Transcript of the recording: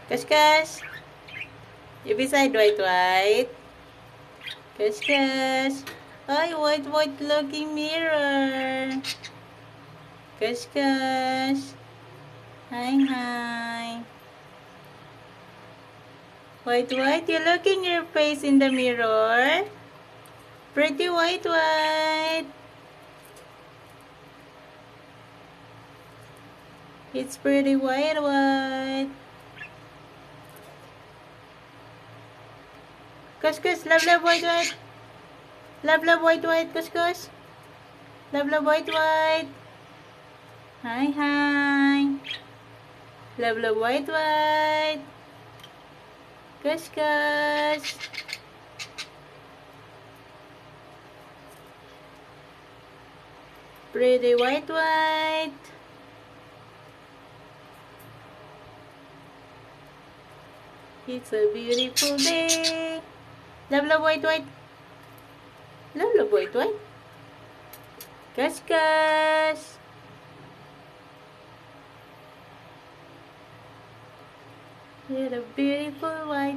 Kush. You beside white. Kush. Ay, white looking mirror. Kush. Hi. White, you looking your face in the mirror. Pretty white. It's pretty white. Kush, love white. Love white, Kush. Love white. Hi. Love white. Kush. Pretty white. It's a beautiful day. Love white. Love white. Kush. You're a beautiful white.